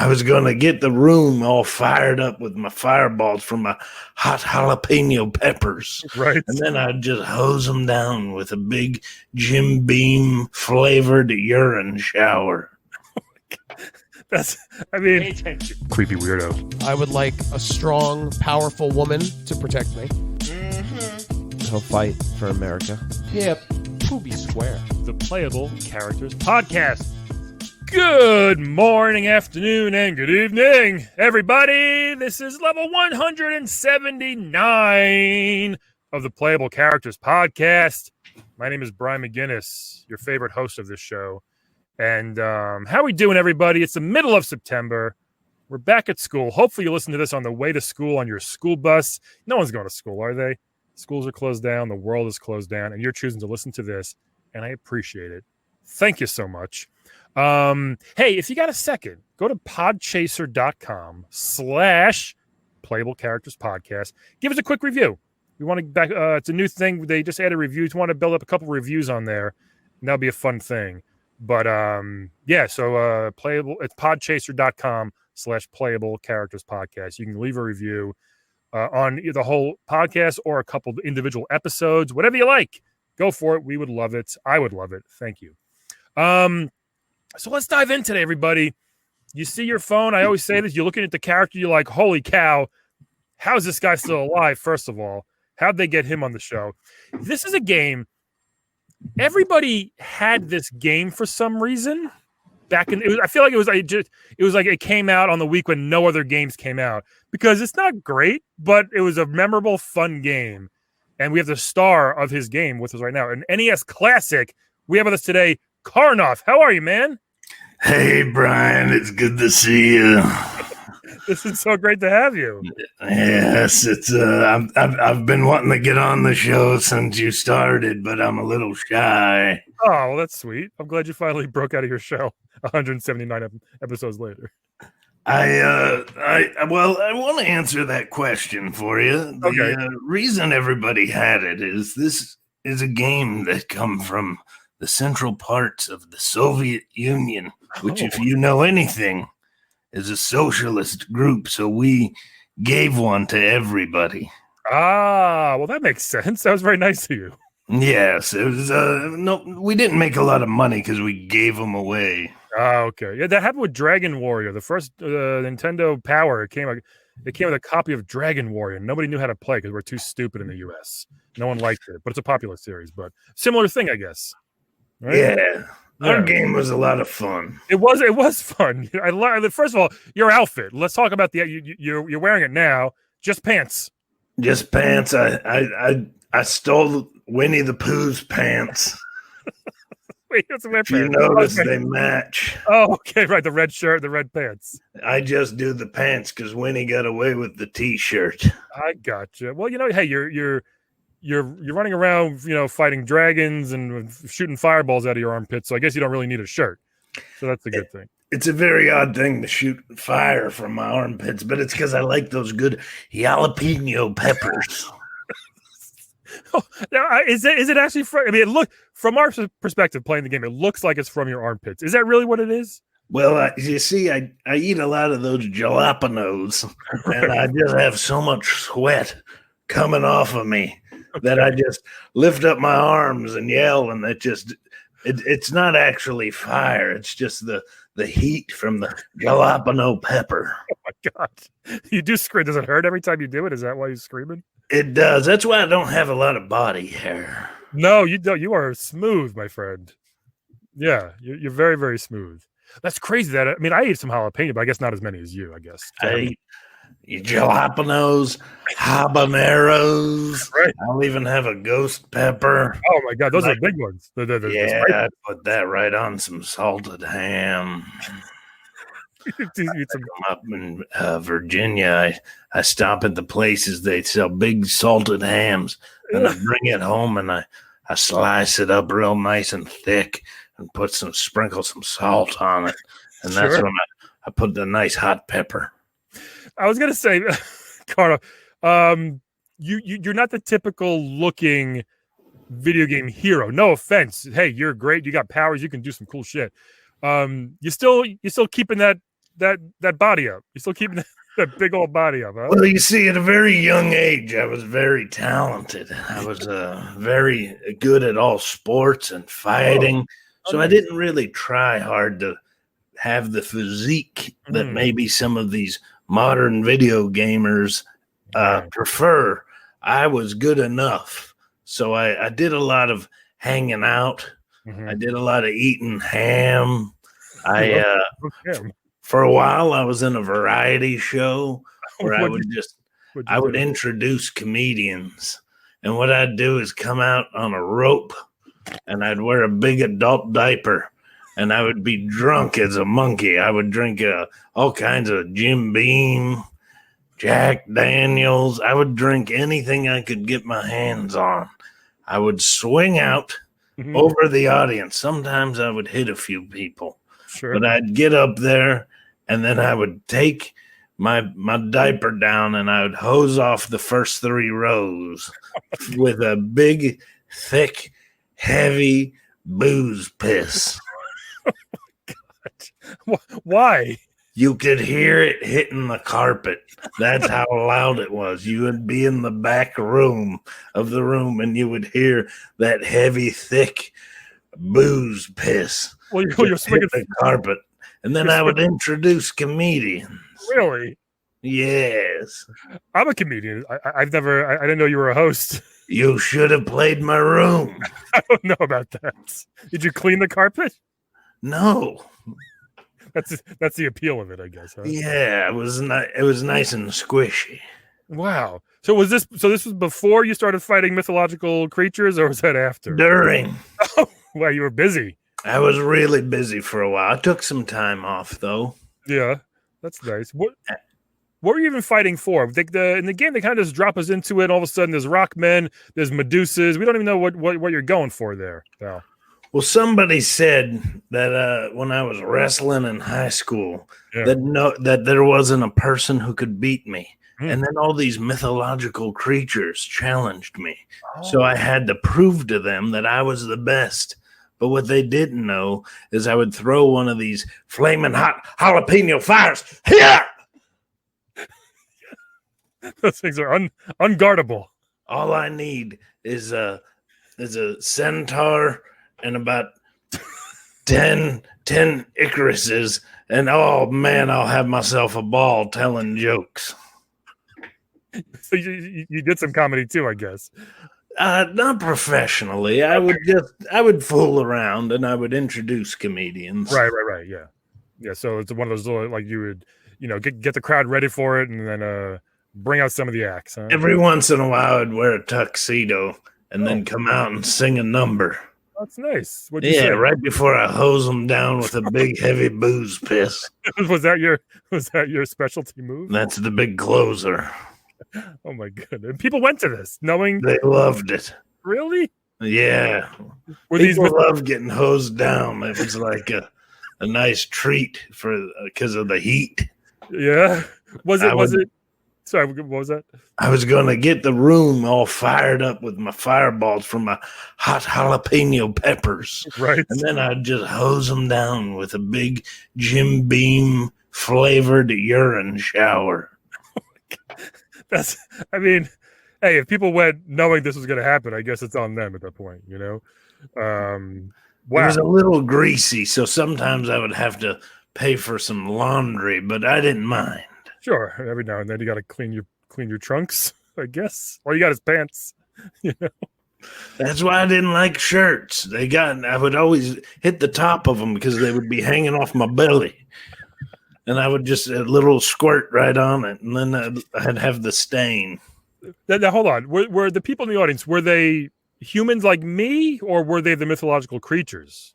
I was going to get the room all fired up with my fireballs from my hot jalapeno peppers. Right. And then I'd just hose them down with a big Jim Beam flavored urine shower. Creepy weirdo. I would like a strong, powerful woman to protect me. He'll fight for America. Yeah, Poopy Square. The Playable Characters Podcast. Good morning, afternoon, and good evening, everybody. This is level 179 of the Playable Characters Podcast. My name is Brian McGinnis, your favorite host of this show. And how are we doing, everybody? It's the middle of September. We're back at school. Hopefully you listen to this on the way to school on your school bus. No one's going to school, are they? Schools are closed down. The world is closed down. And you're choosing to listen to this. And I appreciate it. Thank you so much. Hey, if you got a second, go to podchaser.com/Playable Characters Podcast. Give us a quick review. We want to back. It's a new thing. They just added reviews. We want to build up a couple reviews on there. And that'll be a fun thing. But yeah, so playable. It's podchaser.com/Playable Characters Podcast. You can leave a review on the whole podcast or a couple of individual episodes, whatever you like. Go for it. We would love it. I would love it. Thank you. So let's dive in today, everybody. You see your phone. I always say this. You're looking at the character. You're like, holy cow. How's this guy still alive? First of all, how'd they get him on the show? This is a game. Everybody had this game for some reason. I feel like it was like it came out on the week when no other games came out because it's not great, but it was a memorable, fun game. And we have the star of his game with us right now, an NES classic. We have with us today, Karnov. How are you, man? Hey, Brian. It's good to see you. This is so great to have you. Yes, it's. I've been wanting to get on the show since you started, but I'm a little shy. Oh, well, that's sweet. I'm glad you finally broke out of your shell 179 episodes later. I want to answer that question for you. The reason everybody had it is this is a game that come from the central parts of the Soviet Union, which, if you know anything, is a socialist group. So we gave one to everybody. Ah, well, that makes sense. That was very nice of you. Yes, it was. No, we didn't make a lot of money because we gave them away. Ah, okay. Yeah, that happened with Dragon Warrior. The first Nintendo Power it came with a copy of Dragon Warrior. Nobody knew how to play because we're too stupid in the U.S. No one liked it, but it's a popular series. But similar thing, I guess. Right? Yeah. Our game was a lot of fun. It was fun. First of all, your outfit. Let's talk about you're wearing it now. Just pants. Just pants. I stole Winnie the Pooh's pants. Wait, that's a if you notice, they match. Oh, okay, right. The red shirt, the red pants. I just do the pants because Winnie got away with the T-shirt. I gotcha. Well, hey, you're running around, fighting dragons and shooting fireballs out of your armpits. So I guess you don't really need a shirt. So that's a good thing. It's a very odd thing to shoot fire from my armpits, but it's because I like those good jalapeno peppers. Now, is it actually from? I mean, from our perspective, playing the game, it looks like it's from your armpits. Is that really what it is? Well, you see, I eat a lot of those jalapenos, and I just have so much sweat coming off of me that I just lift up my arms and yell, and it's not actually fire. It's just the heat from the jalapeno pepper. Oh my God. You do scream. Does it hurt every time you do it? Is that why you're screaming? It does. That's why I don't have a lot of body hair. No, you don't. You are smooth, my friend. Yeah, you're very, very smooth. That's crazy. I ate some jalapeno, but I guess not as many as you, I guess. I eat jalapenos, habaneros. Right. I'll even have a ghost pepper. Oh my God, those are big ones. I put that right on some salted ham. Up in Virginia, I stop at the places they sell big salted hams, and I bring it home and I slice it up real nice and thick and sprinkle some salt on it, and that's when I put the nice hot pepper. I was gonna say, Karnov, you're not the typical looking video game hero. No offense. Hey, you're great. You got powers. You can do some cool shit. You still keeping that that body up? You still keeping that big old body up, huh? Well, you see, at a very young age, I was very talented. I was very good at all sports and fighting. So I didn't really try hard to have the physique that maybe some of these modern video gamers prefer. I was good enough. So I did a lot of hanging out. I did a lot of eating ham. For a while, I was in a variety show where I would introduce comedians. And what I'd do is come out on a rope, and I'd wear a big adult diaper, and I would be drunk as a monkey. I would drink all kinds of Jim Beam, Jack Daniels. I would drink anything I could get my hands on. I would swing out over the audience. Sometimes I would hit a few people. Sure. But I'd get up there, and then I would take my diaper down, and I would hose off the first 3 rows with a big, thick, heavy booze piss. Oh my God. Why? You could hear it hitting the carpet. That's how loud it was. You would be in the back room of the room, and you would hear that heavy, thick booze piss. Well, you're swinging the carpet, and then I would introduce comedians. Really? Yes. I'm a comedian. I didn't know you were a host. You should have played my room. I don't know about that. Did you clean the carpet? No. That's the appeal of it, I guess. Huh? Yeah, it was nice and squishy. Wow. So this was before you started fighting mythological creatures, or was that after? During. Oh, wow, you were busy. I was really busy for a while. I took some time off, though. Yeah, that's nice. What were you even fighting for? In the game, they kind of just drop us into it. And all of a sudden, there's rock men, there's Medusas. We don't even know what you're going for there, pal. Well, somebody said that when I was wrestling in high school, that there wasn't a person who could beat me. And then all these mythological creatures challenged me. So I had to prove to them that I was the best. But what they didn't know is I would throw one of these flaming hot jalapeno fires. Here! Those things are unguardable. All I need is a centaur and about 10 Icaruses, and oh man, I'll have myself a ball telling jokes. So you did some comedy too, I guess. Not professionally. I would fool around, and I would introduce comedians. Right. Yeah. So it's one of those little, like, you would, get the crowd ready for it, and then bring out some of the acts. Huh? Every once in a while, I'd wear a tuxedo and then come out and sing a number. That's nice. What'd you say? Right before I hose them down with a big, heavy booze piss. Was that your specialty move? That's the big closer. Oh my goodness! People went to this knowing they loved it. Really? Yeah. People love getting hosed down. It was like a nice treat because of the heat. Yeah. Was it? Sorry, what was that? I was going to get the room all fired up with my fireballs from my hot jalapeno peppers. Right. And then I'd just hose them down with a big Jim Beam flavored urine shower. Hey, if people went knowing this was going to happen, I guess it's on them at that point, Wow. It was a little greasy, so sometimes I would have to pay for some laundry, but I didn't mind. Sure, every now and then you got to clean your trunks, I guess. All you got is pants, That's why I didn't like shirts. I would always hit the top of them because they would be hanging off my belly. And I would just a little squirt right on it, and then I'd have the stain. Now hold on. Were the people in the audience, were they humans like me, or were they the mythological creatures?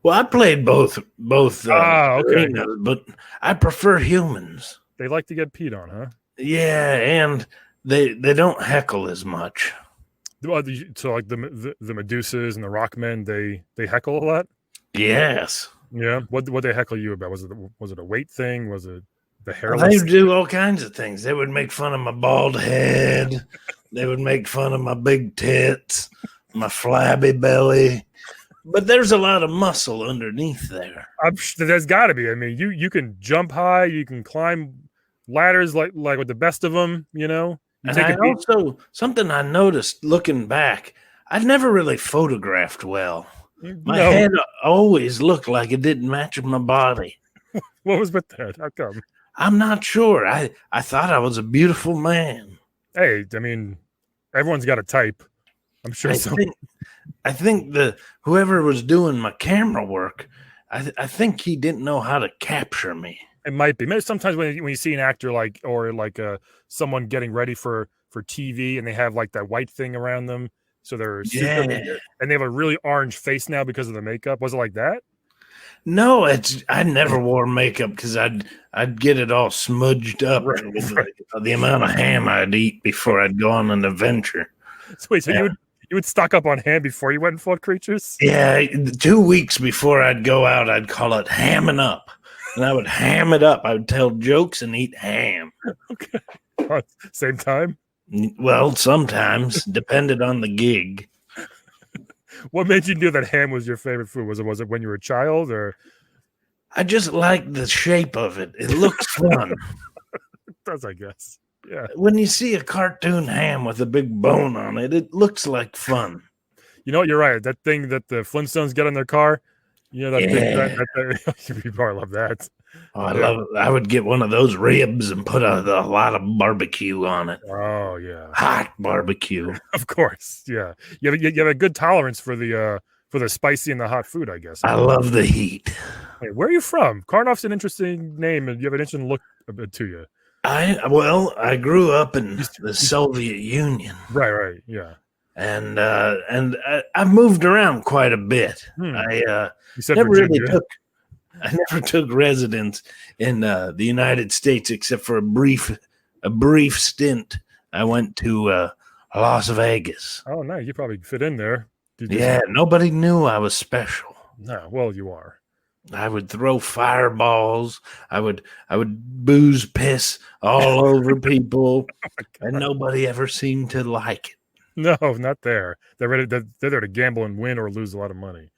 Well, I played both. Okay. Arenas, but I prefer humans. They like to get peed on, huh? Yeah, and they don't heckle as much. So like the Medusas and the Rockmen, they heckle a lot? Yes. Yeah. What they heckle you about? Was it a weight thing? Was it the hairless? They do all kinds of things. They would make fun of my bald head. They would make fun of my big tits, my flabby belly. But there's a lot of muscle underneath there. There's got to be. I mean, you can jump high, you can climb ladders like with the best of them. You know. And I also, something I noticed looking back, I never really photographed well. My head always looked like it didn't match my body. What was with that? How come? I'm not sure. I thought I was a beautiful man. Hey, I mean, everyone's got a type. I'm sure. I think whoever was doing my camera work, I think he didn't know how to capture me. It might be. Maybe sometimes when you see an actor like someone getting ready for TV and they have like that white thing around them, so they're super, and they have a really orange face now because of the makeup. Was it like that? No, I never wore makeup because I'd get it all smudged up with the amount of ham I'd eat before I'd go on an adventure. So wait, so you would stock up on ham before you went and fought creatures? Yeah, 2 weeks before I'd go out, I'd call it hamming up. And I would ham it up. I would tell jokes and eat ham. Okay. Same time? Well, sometimes, depended on the gig. What made you know that ham was your favorite food? Was it when you were a child, or? I just like the shape of it. It looks fun. It does, I guess. Yeah. When you see a cartoon ham with a big bone on it, it looks like fun. You know what? You're right. That thing that the Flintstones get in their car. You know, you probably love that. Oh, I love it. I would get one of those ribs and put a lot of barbecue on it. Oh yeah, hot barbecue. Of course, yeah. You have a good tolerance for the spicy and the hot food, I guess. I love the heat. Hey, where are you from? Karnov's an interesting name, and you have an interesting look to you. I grew up in the Soviet Union. Right, yeah. And I moved around quite a bit. I never took residence in the United States except for a brief stint. I went to Las Vegas. Oh, nice. You probably fit in there. Nobody knew I was special. No, well, you are. I would throw fireballs. I would booze piss all over people, and nobody ever seemed to like it. No, not there. They're there to gamble and win or lose a lot of money.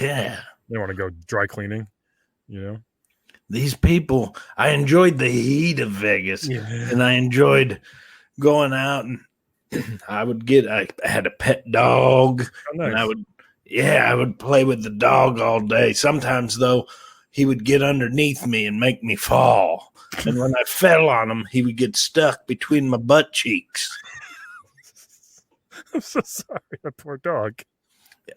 Yeah. They want to go dry cleaning, you know? These people, I enjoyed the heat of Vegas, and I enjoyed going out, and I had a pet dog, nice. And I would play with the dog all day. Sometimes, though, he would get underneath me and make me fall. And when I fell on him, he would get stuck between my butt cheeks. I'm so sorry, that poor dog.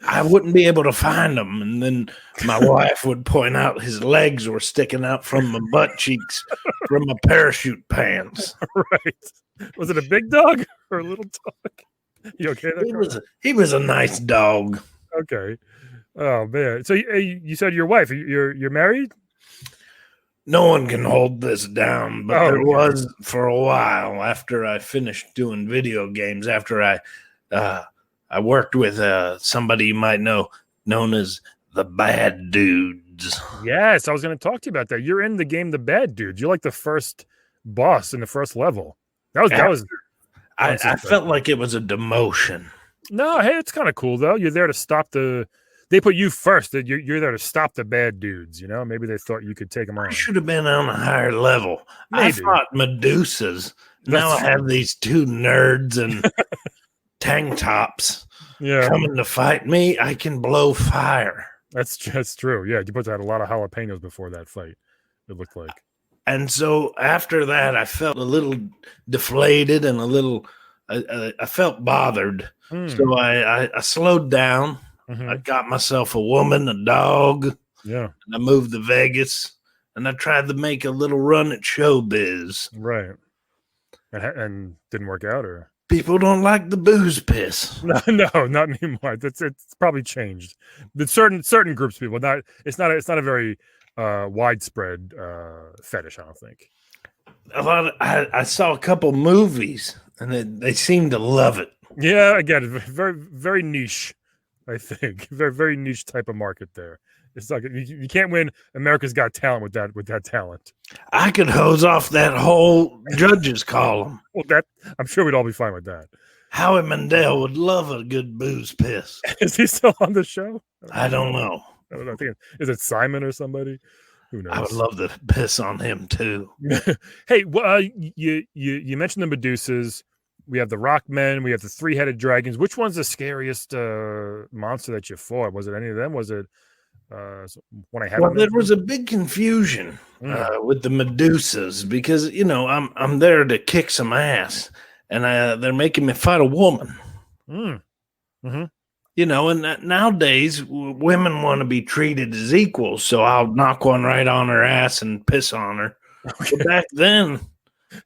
I wouldn't be able to find him, and then my wife would point out his legs were sticking out from my butt cheeks from my parachute pants. Right. Was it a big dog or a little dog? You okay there? He was a nice dog. Okay. Oh man. So you said your wife, you're married? No one can hold this down, but there was for a while after I finished doing video games, after I worked with somebody you might know known as the Bad Dudes. Yes, I was going to talk to you about that. You're in the game The Bad Dudes. You're like the first boss in the first level. I felt like it was a demotion. No, hey, it's kind of cool though. You're there to stop they put you first. You're there to stop the bad dudes, you know? Maybe they thought you could take them on. I should have been on a higher level. Maybe. I fought Medusas. Now I have these two nerds and tank tops coming to fight me. I can blow fire. That's true. Yeah, you had a lot of jalapenos before that fight, it looked like. And so after that, I felt a little deflated and a little, I felt bothered. So I slowed down. I got myself a woman, a dog. Yeah. And I moved to Vegas, and I tried to make a little run at showbiz. Right. And didn't work out, or? People don't like the booze piss. No, not anymore. It's probably changed. But certain groups of people, it's not a very widespread fetish, I don't think. I saw a couple movies, and they seem to love it. Yeah, again, very, very niche, I think. Very, very niche type of market there. It's like you can't win America's Got Talent with that talent. I could hose off that whole judges column. Well, I'm sure we'd all be fine with that. Howie Mandel would love a good booze piss. Is he still on the show? I don't know. I don't know. I think is it Simon or somebody? Who knows? I would love to piss on him too. Hey, well, you mentioned the Medusas. We have the Rockmen. We have the three-headed dragons. Which one's the scariest monster that you fought? Was it any of them? Was it when I had? Well, there was a big confusion with the Medusas because I'm there to kick some ass, and they're making me fight a woman. Mm-hmm. And nowadays women want to be treated as equals, so I'll knock one right on her ass and piss on her. Okay. But back then,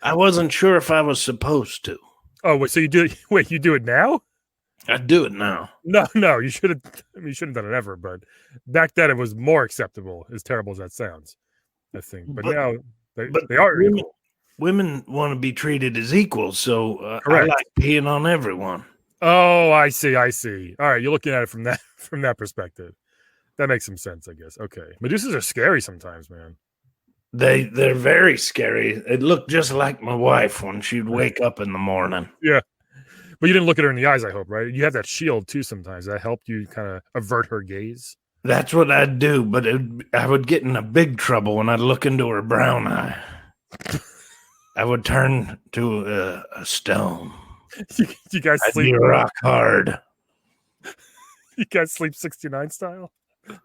I wasn't sure if I was supposed to. Oh, wait, so you do it? Wait, you do it now? I do it now. No, you should have. You shouldn't have done it ever. But back then, it was more acceptable. As terrible as that sounds, I think. But now they are equal. Women want to be treated as equals, so I like peeing on everyone. Oh, I see. All right, you're looking at it from that perspective. That makes some sense, I guess. Okay, Medusas are scary sometimes, man. They're very scary. It looked just like my wife when she'd wake up in the morning. Yeah. But you didn't look at her in the eyes, I hope, right? You have that shield too sometimes. That helped you kind of avert her gaze. That's what I'd do, but I would get in a big trouble when I'd look into her brown eye. I would turn to a stone. You guys sleep? I'd be rock hard. You guys sleep 69 style?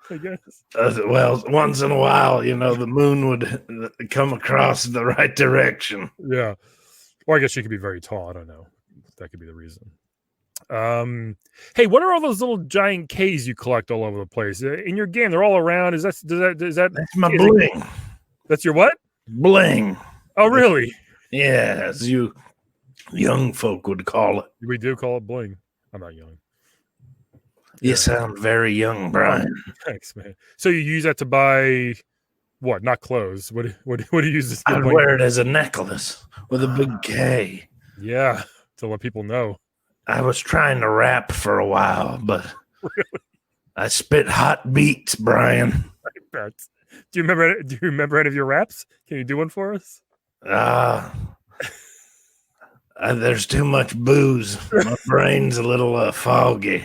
I guess. Well, once in a while, the moon would come across the right direction. Yeah. Or I guess she could be very tall. I don't know. That could be the reason. Hey, what are all those little giant Ks you collect all over the place in your game? They're all around. Is that? That's my bling. That's your what? Bling. Oh, really? Yeah, as you young folk would call it. We do call it bling. I'm not young. You sound very young, Brian. Thanks, man. So you use that to buy what? Not clothes. What do you use this? I'd wear it as a necklace with a big K. Yeah, to let people know. I was trying to rap for a while, but really? I spit hot beats, Brian. I bet. Do you remember any of your raps? Can you do one for us? There's too much booze. My brain's a little foggy.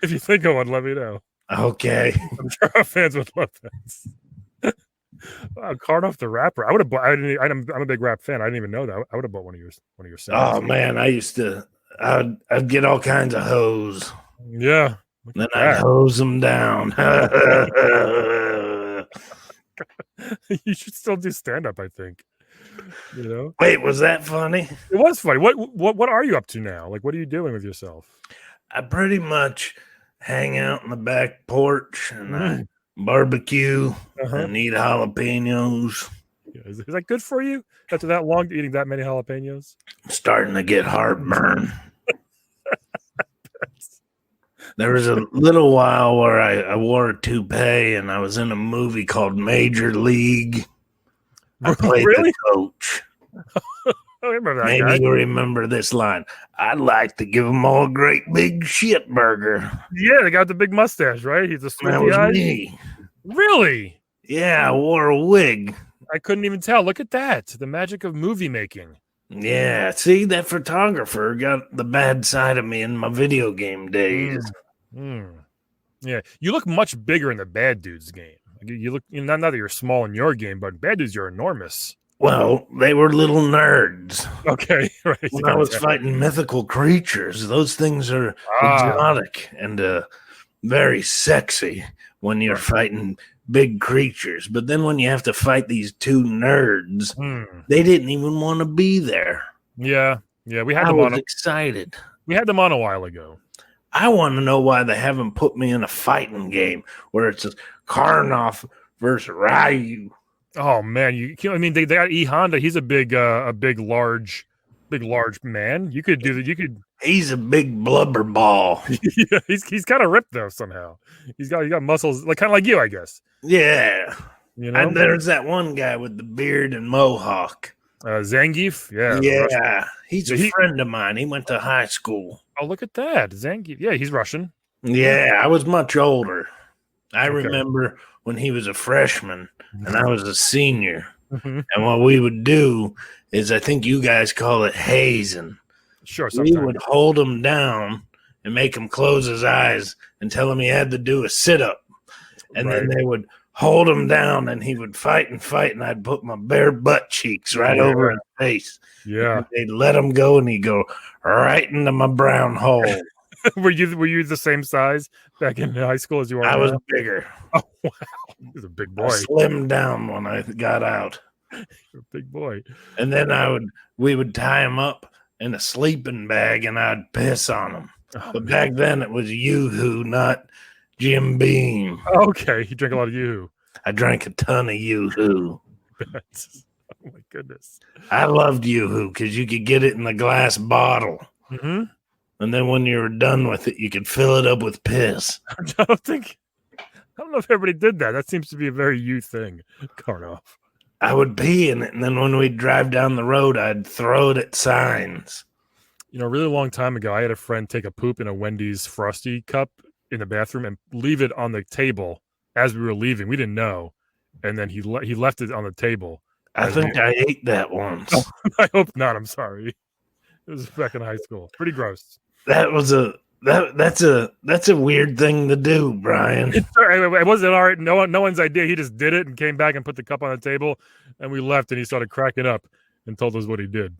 If you think of one, let me know. Okay. I'm sure our fans would love that. Karnov the rapper. I would have bought. I'm a big rap fan. I didn't even know that. I would have bought one of your songs. Oh man, I'd get all kinds of hoes. Yeah. Then I'd hose them down. You should still do stand up, I think. Wait, was that funny? It was funny. What are you up to now? Like, what are you doing with yourself? I pretty much hang out in the back porch and I barbecue and eat jalapenos. Yeah, is that good for you after that long eating that many jalapenos? I'm starting to get heartburn. There was a little while where I wore a toupee and I was in a movie called Major League. I played the coach. I remember that. Maybe you remember this line. I'd like to give them all a great big shit burger. Yeah, the guy with the big mustache, right? He's a That was me. Really? Yeah, I wore a wig. I couldn't even tell. Look at that. The magic of movie making. Yeah, see, that photographer got the bad side of me in my video game days. Yeah, you look much bigger in the Bad Dudes game. You look, not that you're small in your game, but Bad Dudes, you're enormous. Well, they were little nerds. Okay, right. When I was fighting mythical creatures, those things are exotic and very sexy when you're fighting big creatures. But then when you have to fight these two nerds, they didn't even want to be there. Yeah, we had them on. I was excited. We had them on a while ago. I want to know why they haven't put me in a fighting game where it's a Karnov versus Ryu. Oh man, they got E Honda. He's a big, large man. You could do that. You could. He's a big blubber ball. Yeah, he's kind of ripped though somehow. He's got muscles like kind of like you, I guess. Yeah, And there's that one guy with the beard and mohawk. Zangief. Yeah, he's a friend of mine. He went to high school. Oh, look at that, Zangief. Yeah, he's Russian. Yeah, I was much older. I remember when he was a freshman and I was a senior. And what we would do is, I think you guys call it hazing. Sure, we sometimes. would hold him down and make him close his eyes and tell him he had to do a sit-up. And then they would hold him down and he would fight, and I'd put my bare butt cheeks right over his face. Yeah. And they'd let him go and he'd go right into my brown hole. Were you the same size back in high school as you are now? I was bigger. Oh, wow. He's a big boy. I slimmed down when I got out. You're a big boy. And then we would tie him up in a sleeping bag and I'd piss on him. Oh, But man. back then it was Yoo-Hoo, not Jim Beam. Okay, you drink a lot of Yoo-Hoo. I drank a ton of Yoo-Hoo. Oh my goodness. I loved Yoo-Hoo because you could get it in the glass bottle. Mm-hmm. And then when you were done with it, you could fill it up with piss. I don't know if everybody did that. That seems to be a very you thing, Karnov. I would pee in it, and then when we'd drive down the road, I'd throw it at signs. You know, a really long time ago, I had a friend take a poop in a Wendy's Frosty cup in the bathroom and leave it on the table as we were leaving. We didn't know. And then he left it on the table. I think I ate that once. I hope not. I'm sorry. It was back in high school. Pretty gross. That's a weird thing to do, Brian. It wasn't all right. No one's idea. He just did it and came back and put the cup on the table, and we left. And he started cracking up and told us what he did.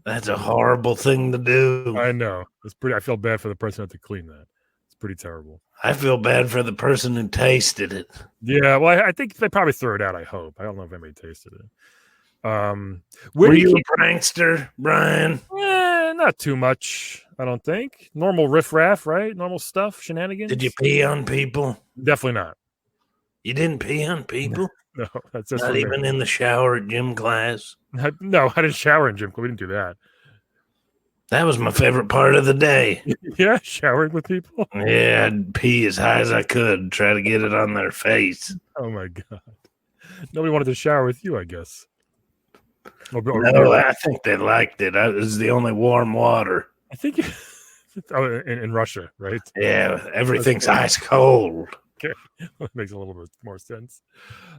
That's a horrible thing to do. I know. It's pretty. I feel bad for the person who had to clean that. It's pretty terrible. I feel bad for the person who tasted it. Yeah. Well, I think they probably threw it out. I hope. I don't know if anybody tasted it. Were you a prankster, Brian? Not too much, I don't think. Normal riffraff, right? Normal stuff, shenanigans. Did you pee on people? Definitely not. You didn't pee on people? No, that's just Not even in the shower at gym class? No, I didn't shower in gym class. We didn't do that. That was my favorite part of the day. Yeah, showering with people. Yeah, I'd pee as high as I could, try to get it on their face. Oh my god! Nobody wanted to shower with you, I guess. No, I think they liked it. It was the only warm water. I think in Russia, right? Yeah, everything's ice cold. Okay, that makes a little bit more sense.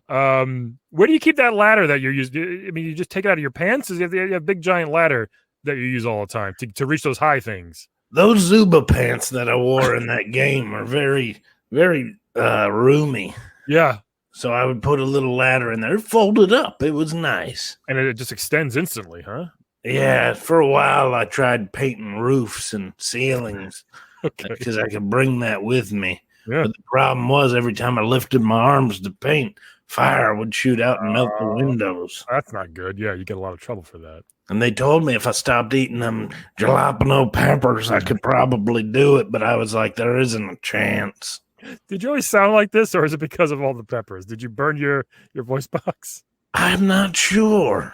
Where do you keep that ladder that you're using? I mean, you just take it out of your pants? Is you have a big giant ladder that you use all the time to reach those high things? Those Zuba pants that I wore in that game are very, very roomy. Yeah. So I would put a little ladder in there, folded up. It was nice. And it just extends instantly, huh? Yeah, for a while I tried painting roofs and ceilings because I could bring that with me. Yeah. But the problem was every time I lifted my arms to paint, fire would shoot out and melt the windows. That's not good. Yeah, you get a lot of trouble for that. And they told me if I stopped eating them jalapeno peppers, I could probably do it. But I was like, there isn't a chance. Did you always sound like this, or is it because of all the peppers? Did you burn your voice box? I'm not sure.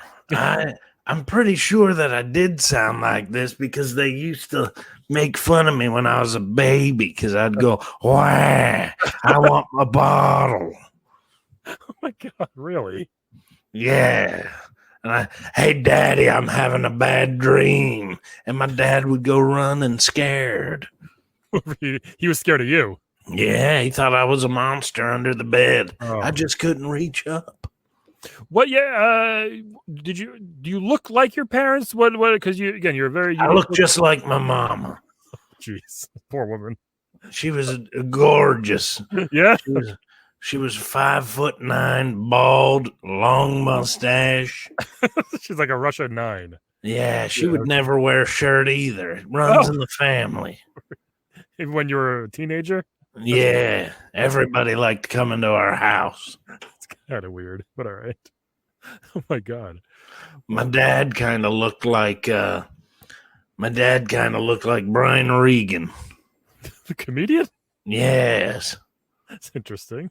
I'm pretty sure that I did sound like this because they used to make fun of me when I was a baby because I'd go, wah, I want my bottle. Oh my God, really? Yeah. And hey, Daddy, I'm having a bad dream. And my dad would go running scared. He was scared of you. Yeah, he thought I was a monster under the bed. Oh. I just couldn't reach up. What? Yeah. Do you look like your parents? What? Because you're very. I look just like my mama. Jeez, poor woman. She was gorgeous. Yeah. She was 5'9", bald, long mustache. She's like a Russia 9. Yeah, she would never wear a shirt either. It runs in the family. Even when you were a teenager? Yeah, everybody liked coming to our house. It's kind of weird, but all right. Oh my God. My dad kind of looked like Brian Regan. The comedian? Yes. That's interesting.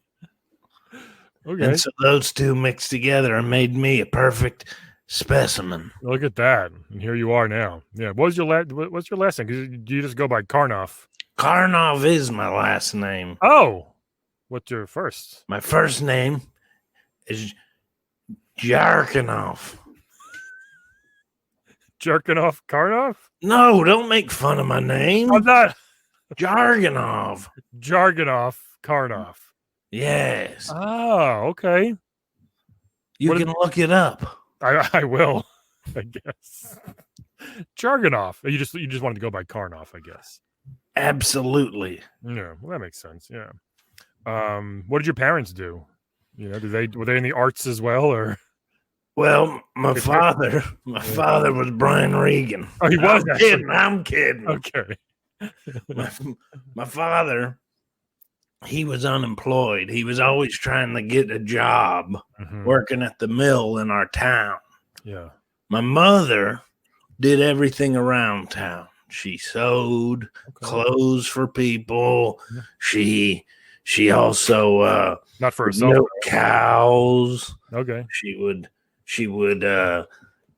Okay. And so those two mixed together and made me a perfect specimen. Look at that. And here you are now. Yeah. What's your last name? Because you just go by Karnov. Karnov is my last name. Oh. What's your first? My first name is Jarkinov. Jerkinoff Karnov? No, don't make fun of my name. I'm not. Jargonov. Jargonoff Karnov. Yes. Oh, okay. You can look it up. I will, I guess. Jargonov. You just wanted to go by Karnov, I guess. Absolutely. Yeah, well, that makes sense. Yeah. What did your parents do? You know, were they in the arts as well, or? Well, my father was Brian Regan. Oh, he was. I'm kidding. Okay. my father, he was unemployed. He was always trying to get a job working at the mill in our town. Yeah. My mother did everything around town. She sewed clothes for people. She also not for herself. Milk cows. Okay. She would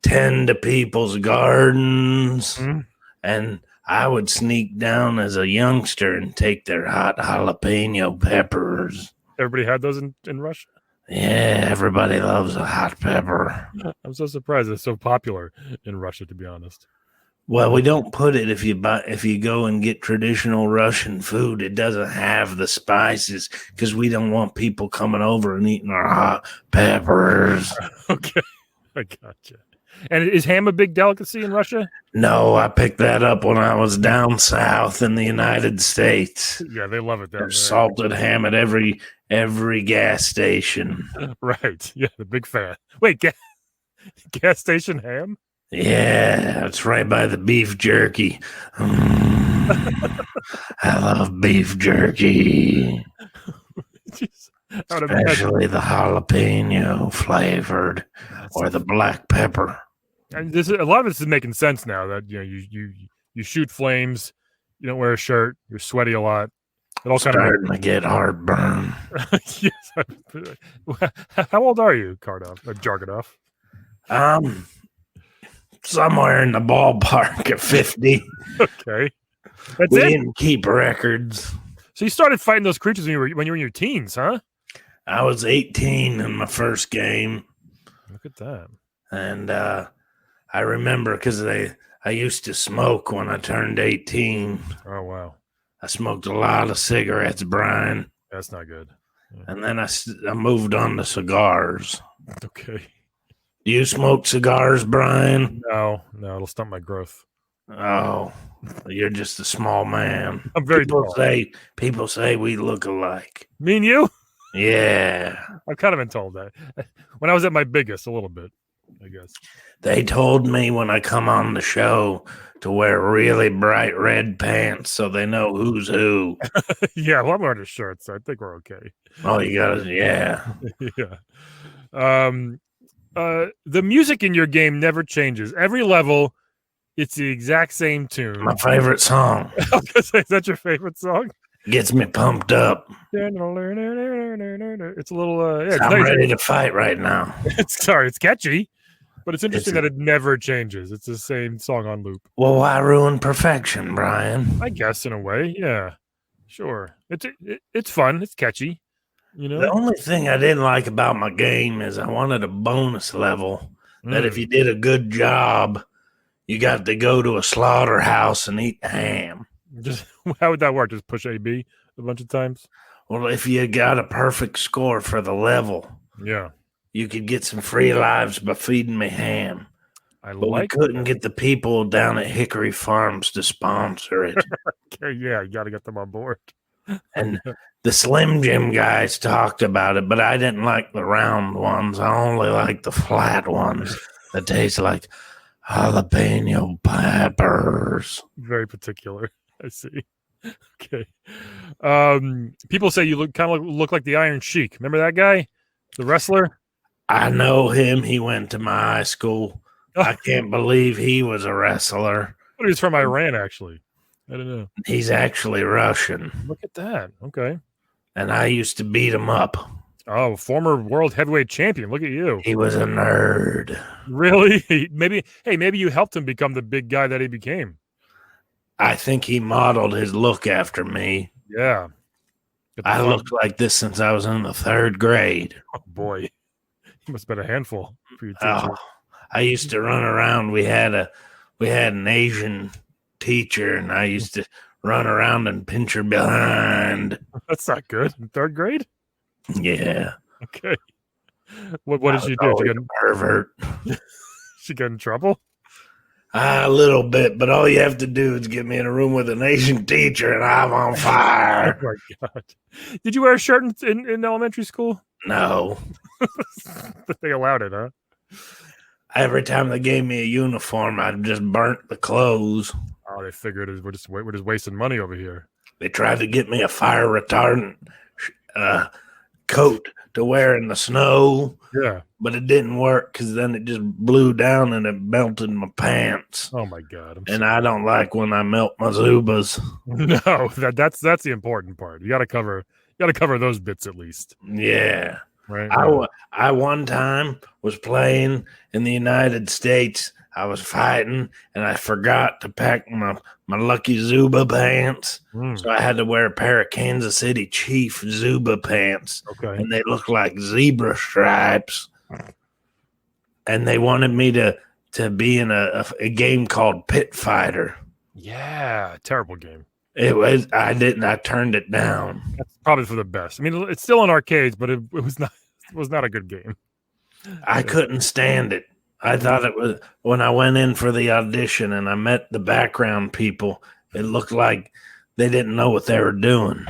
tend to people's gardens, and I would sneak down as a youngster and take their hot jalapeno peppers. Everybody had those in Russia? Yeah, everybody loves a hot pepper. I'm so surprised it's so popular in Russia, to be honest. Well, we don't put it if you go and get traditional Russian food. It doesn't have the spices because we don't want people coming over and eating our hot peppers. Okay, I gotcha. And is ham a big delicacy in Russia? No, I picked that up when I was down south in the United States. Yeah, they love it down there. Salted ham at every gas station. Right. Yeah, the big fan. Wait, gas station ham? Yeah, it's right by the beef jerky. I love beef jerky. Especially the jalapeno flavored or the black pepper. And a lot of this is making sense now that you shoot flames, you don't wear a shirt, you're sweaty a lot. It all starting to get heartburn. Yes. How old are you, Karnov? Jargonov? Somewhere in the ballpark of 50. Okay. We didn't keep records. So you started fighting those creatures when you were in your teens, huh? I was 18 in my first game. Look at that. And I remember because I used to smoke when I turned 18. Oh, wow. I smoked a lot of cigarettes, Brian. That's not good. Yeah. And then I moved on to cigars. Okay. Do you smoke cigars, Brian? No, it'll stunt my growth. Oh, you're just a small man. I'm very tall. People say we look alike. Me and you? Yeah. I've kind of been told that. When I was at my biggest, a little bit, I guess. They told me when I come on the show to wear really bright red pants so they know who's who. Yeah, well, I'm wearing a shirt, so I think we're okay. Oh, you got it? Yeah. Yeah. The music in your game never changes. Every level, it's the exact same tune. My favorite song. Is that your favorite song? Gets me pumped up. It's a little. Yeah, I'm ready to fight right now. It's catchy, but it's interesting that it never changes. It's the same song on loop. Well, why ruin perfection, Brian? I guess in a way, yeah, sure. It's fun. It's catchy. You know, the only thing I didn't like about my game is I wanted a bonus level that if you did a good job, you got to go to a slaughterhouse and eat ham. Just how would that work? Just push AB a bunch of times? Well, if you got a perfect score for the level, yeah, you could get some free lives by feeding me ham. We couldn't get the people down at Hickory Farms to sponsor it. Okay, yeah, you got to get them on board. And the Slim Jim guys talked about it, but I didn't like the round ones. I only like the flat ones that taste like jalapeno peppers. Very particular. I see. Okay. People say you look like the Iron Sheik. Remember that guy? The wrestler? I know him. He went to my high school. I can't believe he was a wrestler. He was from Iran, actually. I don't know. He's actually Russian. Look at that. Okay. And I used to beat him up. Oh, former world heavyweight champion. Look at you. He was a nerd. Really? Maybe you helped him become the big guy that he became. I think he modeled his look after me. Yeah. I looked like this since I was in the 3rd grade. Oh, boy. He must have been a handful for your teacher. Oh, I used to run around. We had an Asian teacher, and I used to run around and pinch her behind. That's not good. In 3rd grade? Yeah. Okay. What did she do? She got a pervert. She got in trouble? A little bit, but all you have to do is get me in a room with an Asian teacher and I'm on Oh fire. my god! Did you wear a shirt in elementary school? No. But they allowed it, huh? Every time they gave me a uniform, I just burnt the clothes. Oh, they figured we're just wasting money over here. They tried to get me a fire retardant coat to wear in the snow. Yeah. But it didn't work because then it just blew down and it melted my pants. Oh my god! I don't like when I melt my Zubas. No, that's the important part. You got to cover those bits at least. Yeah. Right. I one time was playing in the United States. I was fighting and I forgot to pack my lucky Zuba pants. So I had to wear a pair of Kansas City Chief Zuba pants. Okay. And they looked like zebra stripes. And they wanted me to be in a game called Pit Fighter. Yeah, terrible game. It was. I didn't. I turned it down. That's probably for the best. I mean, it's still in arcades, but it was not a good game. I couldn't stand it. I thought it was when I went in for the audition and I met the background people. It looked like they didn't know what they were doing.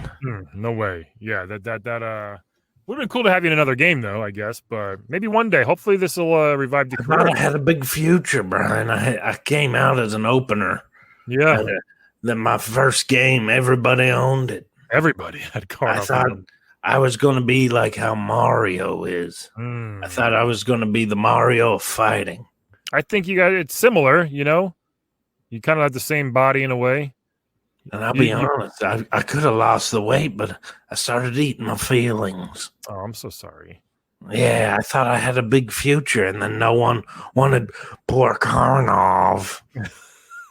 No way. Yeah, that would have been cool to have you in another game, though, I guess. But maybe one day. Hopefully, this will revive your career. I had a big future, Brian. I came out as an opener. Yeah. Then my first game, everybody owned it. Everybody had Karnov. I thought I was going to be like how Mario is. I thought I was going to be the Mario of fighting. I think you got it's similar. You know, you kind of have the same body in a way. And I'll be honest, I could have lost the weight, but I started eating my feelings. Oh, I'm so sorry. Yeah, I thought I had a big future, and then no one wanted poor Karnov.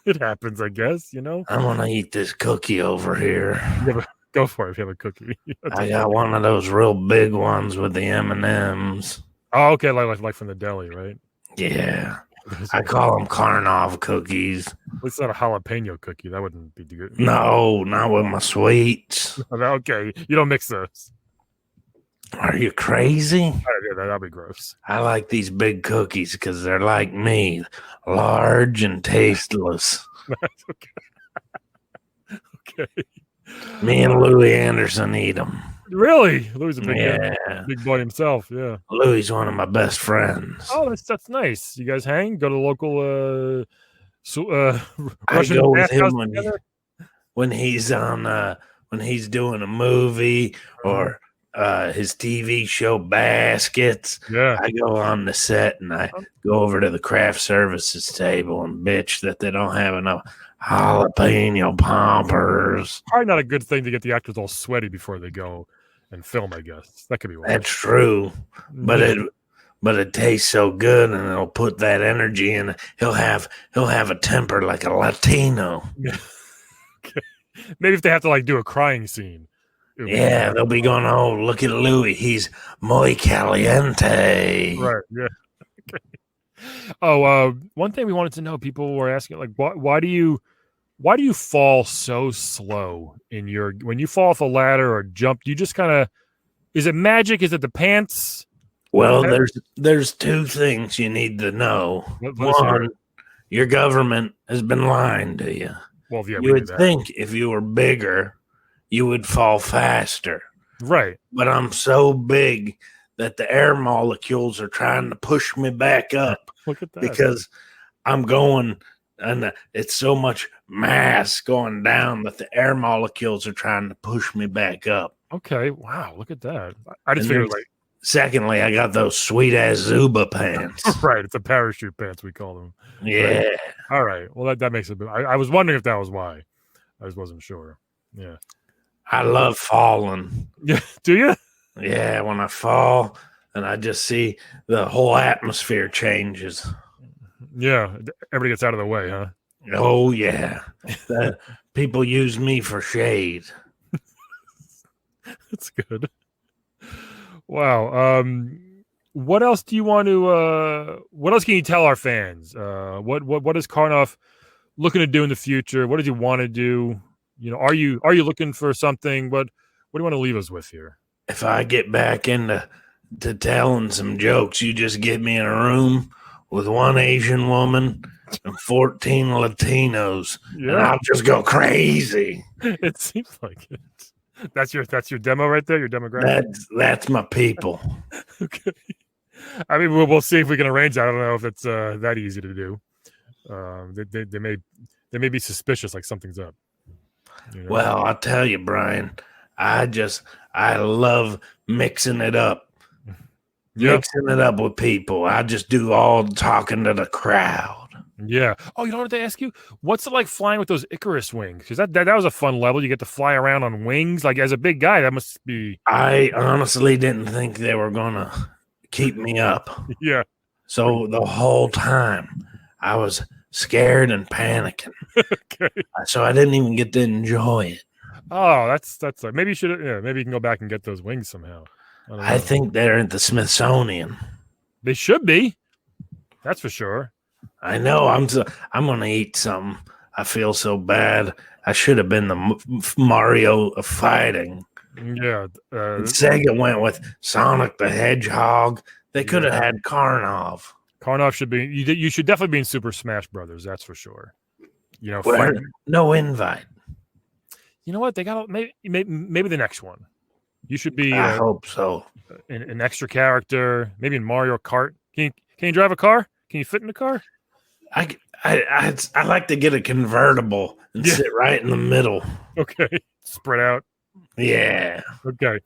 It happens, I guess, you know? I want to eat this cookie over here. Go for it if you have a cookie. I got one of those real big ones with the M&Ms. Oh, okay, like from the deli, right? Yeah. I call them Karnov cookies. It's not a jalapeno cookie. That wouldn't be good. No, not with my sweets. Okay, you don't mix those. Are you crazy? Yeah, that'd be gross. I like these big cookies because they're like me, large and tasteless. Okay. Me and Louis Anderson eat them. Really? Louis a big boy himself. Yeah. Louis one of my best friends. Oh, that's nice. You guys hang? Go to the local I go with him when he's on when he's doing a movie or his TV show Baskets. Yeah. I go on the set and I go over to the craft services table and bitch that they don't have enough jalapeno poppers. Probably not a good thing to get the actors all sweaty before they go and film, I guess. That could be worse. That's true. But it tastes so good and it'll put that energy in. He'll have a temper like a Latino. Yeah. Okay. Maybe if they have to like do a crying scene. Yeah, they'll be going, oh, look at Louis. He's muy caliente. Right, yeah. Okay. Oh, one thing we wanted to know, people were asking, like, why do you fall so slow when you fall off a ladder or jump? Do you just kind of, is it magic? Is it the pants? Well, there's two things you need to know. One, your government has been lying to you. Well, yeah, you would think if you were bigger, you would fall faster. Right. But I'm so big that the air molecules are trying to push me back up. Look at that. Because I'm going, and it's so much mass going down that the air molecules are trying to push me back up. Okay. Wow. Look at that. I just figured like. Secondly, I got those sweet ass Zuba pants. Right. It's a parachute pants, we call them. Yeah. Right. All right. Well, that makes it. I was wondering if that was why. I just wasn't sure. Yeah. I love falling. Yeah. Do you? Yeah. When I fall and I just see the whole atmosphere changes. Yeah. Everybody gets out of the way, huh? Oh, yeah. People use me for shade. That's good. Wow. What else do you want to? What else can you tell our fans? What is Karnov looking to do in the future? What does he want to do? You know, are you looking for something? What do you want to leave us with here? If I get back into telling some jokes, you just get me in a room with one Asian woman and 14 Latinos, and Yeah. I'll just go crazy. It seems like it. That's your demo right there, your demographic. That's my people. Okay. I mean, we'll see if we can arrange that. I don't know if it's that easy to do. They may be suspicious, like something's up. You know? Well, I'll tell you, Brian, I love mixing it up. Yeah. Mixing it up with people. I just do all talking to the crowd. Yeah. Oh, you know what they ask you? What's it like flying with those Icarus wings? Because that was a fun level. You get to fly around on wings. Like, as a big guy, that must be. I honestly didn't think they were gonna keep me up. Yeah. So the whole time I was scared and panicking. Okay. So I didn't even get to enjoy it. Oh, that's like, maybe you should. Yeah, maybe you can go back and get those wings somehow. I think they're at the Smithsonian. They should be. That's for sure. I know. I'm gonna eat something. I feel so bad. I should have been the Mario of fighting. Yeah. Sega went with Sonic the Hedgehog. They could have had Karnov. Karnov should be. You should definitely be in Super Smash Brothers. That's for sure. You know, no invite. You know what? They got maybe the next one. You should be. I hope so. An extra character, maybe in Mario Kart. Can you drive a car? Can you fit in a car? I like to get a convertible and sit right in the middle. Okay, spread out. Yeah. Okay,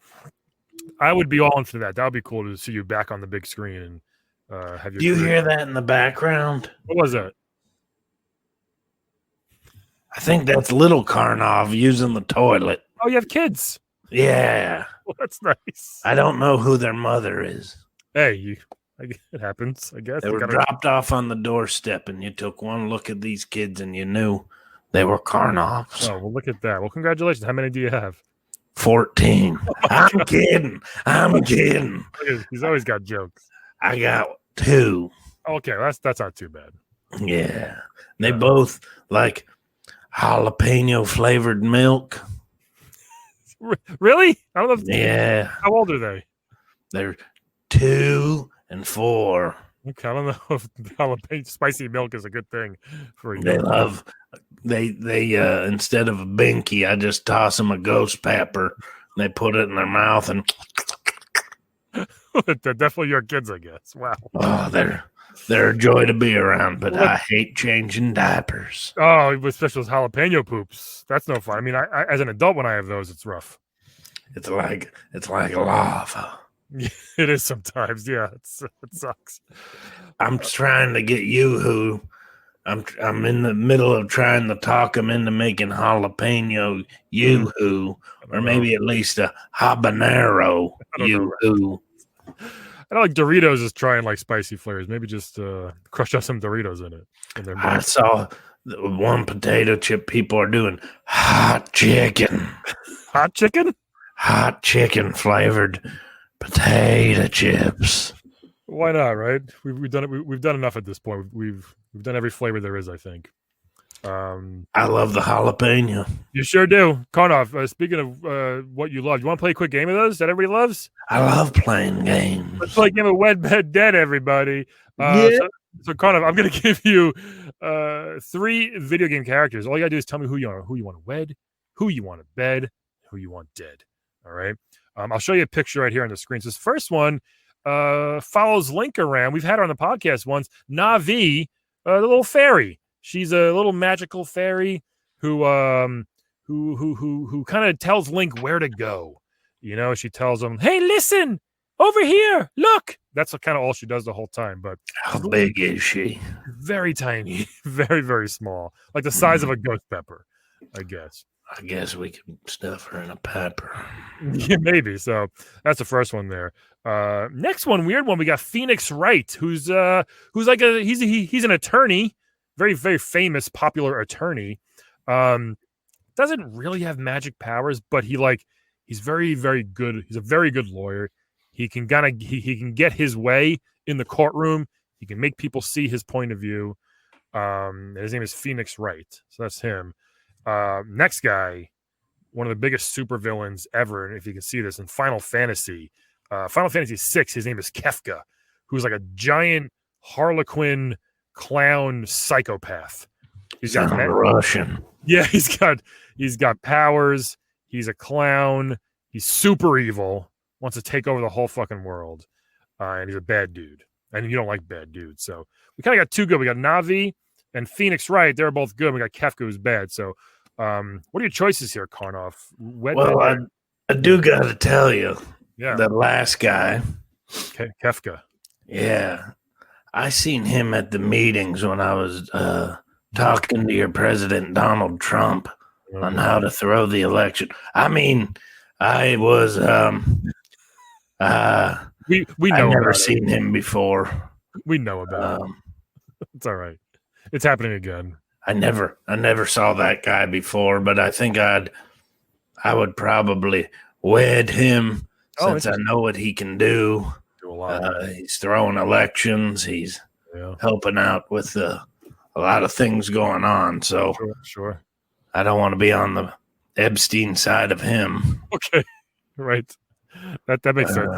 I would be all in for that. That would be cool to see you back on the big screen and have your. Do you hear that in the background? What was that? I think that's little Karnov using the toilet. Oh, you have kids. Yeah. Well, that's nice. I don't know who their mother is. Hey, it happens, I guess. They were dropped off on the doorstep, and you took one look at these kids, and you knew they were Karnovs. Oh, well, look at that. Well, congratulations. How many do you have? 14. I'm kidding. He's always got jokes. I got 2. Okay, that's not too bad. Yeah. They both like jalapeno flavored milk. Really? I don't know. Yeah. How old are they? They're 2 and 4. Okay, I don't know if jalapeno spicy milk is a good thing for you. They instead of a binky, I just toss them a ghost pepper. They put it in their mouth and they're definitely your kids, I guess. Wow. Oh, they're a joy to be around, but I hate changing diapers. Oh, especially those jalapeno poops. That's no fun. I mean, I as an adult, when I have those, it's rough. It's like lava. It is sometimes. Yeah, it sucks. I'm trying to get you I'm in the middle of trying to talk him into making jalapeno yoo-hoo, or maybe at least a habanero yoo-hoo. I don't like Doritos is trying like spicy flavors. Maybe just crush up some Doritos in it. I saw one potato chip people are doing hot chicken. Hot chicken? Hot chicken flavored potato chips. Why not, right? We've done it. We've done enough at this point. We've done every flavor there is, I think. I love the jalapeno. You sure do. Karnov, speaking of what you love, you want to play a quick game of those that everybody loves? I love playing games. Let's play a game of Wed, Bed, Dead, everybody. So Karnov, I'm going to give you 3 video game characters. All you got to do is tell me who you want to wed, who you want to bed, who you want dead. All right? I'll show you a picture right here on the screen. So this first one follows Link around. We've had her on the podcast once. Navi, the little fairy. She's a little magical fairy who kind of tells Link where to go. You know, she tells him, "Hey, listen, over here, look." That's kind of all she does the whole time. But how big is she? Very tiny, very, very small, like the size of a ghost pepper, I guess. I guess we could stuff her in a pepper. Yeah, maybe. So that's the first one there. Next one, weird one. We got Phoenix Wright, who's like he's an attorney. Very, very famous, popular attorney. Doesn't really have magic powers, but he's very, very good. He's a very good lawyer. He can he can get his way in the courtroom. He can make people see his point of view. His name is Phoenix Wright. So that's him. Next guy, one of the biggest supervillains ever. And if you can see this in Final Fantasy VI, his name is Kefka, who's like a giant Harlequin clown psychopath. He's Sounds got Russian. Yeah, he's got powers. He's a clown. He's super evil. Wants to take over the whole fucking world. And he's a bad dude. And you don't like bad dudes. So we kind of got two good. We got Na'vi and Phoenix Wright. They're both good. We got Kefka, who's bad. So what are your choices here, Karnov? I do got to tell you, yeah, the last guy, Kefka. Yeah, I seen him at the meetings when I was talking to your president, Donald Trump, on how to throw the election. I mean, I was we know. I've never seen him before. We know about it. It's all right. It's happening again. I never saw that guy before, but I think I would probably wed him since I know what he can do. Do a lot. He's throwing elections. He's helping out with a lot of things going on. So sure. I don't want to be on the Epstein side of him. Okay, right. That makes sense.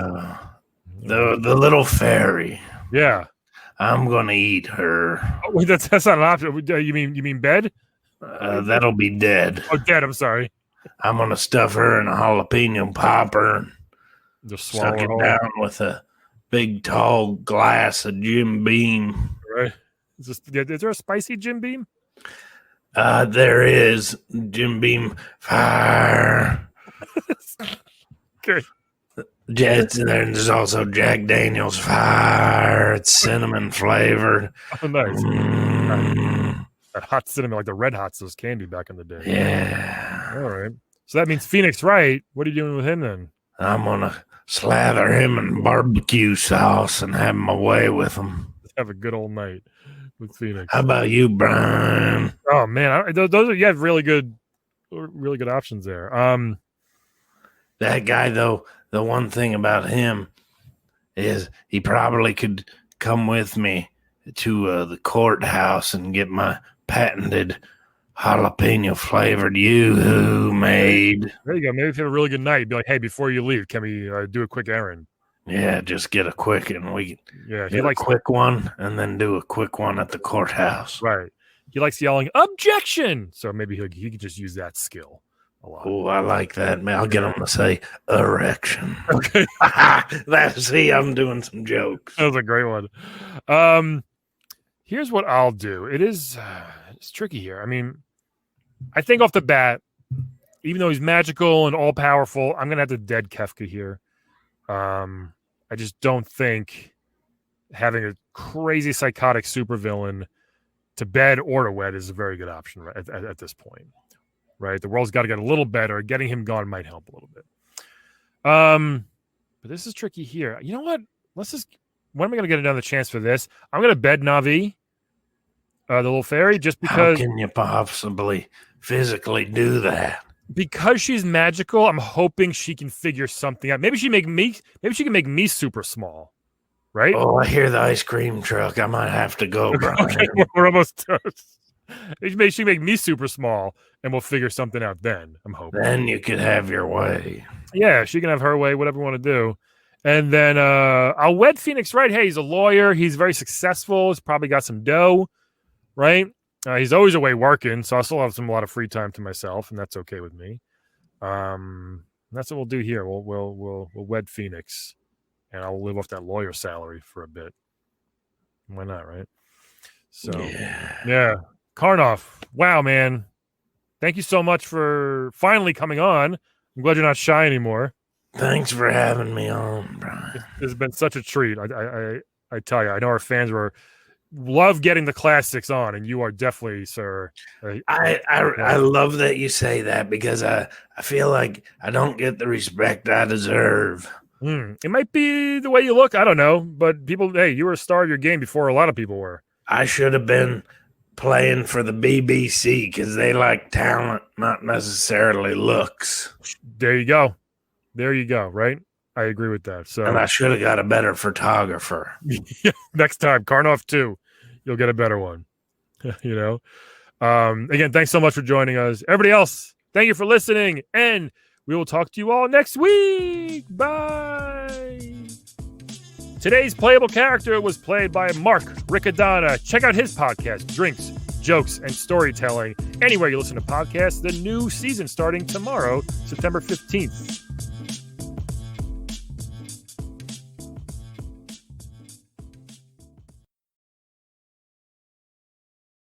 The little fairy. Yeah. I'm gonna eat her. Oh, wait, that's not an option. You mean bed? That'll be dead. Oh, dead. I'm sorry. I'm gonna stuff her in a jalapeno popper and just suck it down with a big tall glass of Jim Beam. Right. Is there a spicy Jim Beam? There is Jim Beam fire. Okay. There's also Jack Daniel's fire. It's cinnamon flavored. Oh, nice. That hot cinnamon, like the Red Hots, those candy back in the day. Yeah. All right. So that means Phoenix Wright. What are you doing with him then? I'm gonna slather him in barbecue sauce and have him away with him. Have a good old night with Phoenix. How about you, Brian? Oh man, those are you have really good options there. That guy though. The one thing about him is he probably could come with me to the courthouse and get my patented jalapeno flavored yoo-hoo made. There you go. Maybe if you have a really good night, you'd be like, hey, before you leave, can we do a quick errand? Yeah, just get a quick and we he likes a quick one and then do a quick one at the courthouse. Right. He likes yelling, objection! So maybe he could just use that skill. Oh, I like that, man. I'll get them to say erection. Okay. See, I'm doing some jokes. That was a great one. Here's what I'll do. It's tricky here. I mean, I think off the bat, even though he's magical and all powerful, I'm gonna have to dead Kefka here. I just don't think having a crazy psychotic supervillain to bed or to wed is a very good option at this point. Right, the world's got to get a little better. Getting him gone might help a little bit. But this is tricky here. You know what? When am I going to get another chance for this? I'm going to bed Na'vi, the little fairy, just because. How can you possibly physically do that? Because she's magical, I'm hoping she can figure something out. Maybe she can make me super small. Right? Oh, I hear the ice cream truck. I might have to go, Brian. Okay, we're almost done. She can make me super small, and we'll figure something out then, I'm hoping. Then you could have your way. Yeah, she can have her way, whatever we want to do. And then I'll wed Phoenix Wright. Hey, he's a lawyer. He's very successful. He's probably got some dough, right? He's always away working, so I'll still have a lot of free time to myself, and that's okay with me. That's what we'll do here. We'll wed Phoenix, and I'll live off that lawyer salary for a bit. Why not, right? So, yeah. Karnov, wow, man. Thank you so much for finally coming on. I'm glad you're not shy anymore. Thanks for having me on, Brian. It's been such a treat. I tell you, I know our fans love getting the classics on, and you are definitely, sir. I love that you say that because I feel like I don't get the respect I deserve. It might be the way you look. I don't know, but people, hey, you were a star of your game before a lot of people were. I should have been playing for the BBC because they like talent, not necessarily looks. There you go. Right? I agree with that. So, and I should have got a better photographer. Next time, Karnov 2, you'll get a better one. You know. Again, thanks so much for joining us. Everybody else, thank you for listening, and we will talk to you all next week. Bye. Today's playable character was played by Mark Riccadonna. Check out his podcast, Drinks, Jokes, and Storytelling. Anywhere you listen to podcasts, the new season starting tomorrow, September 15th.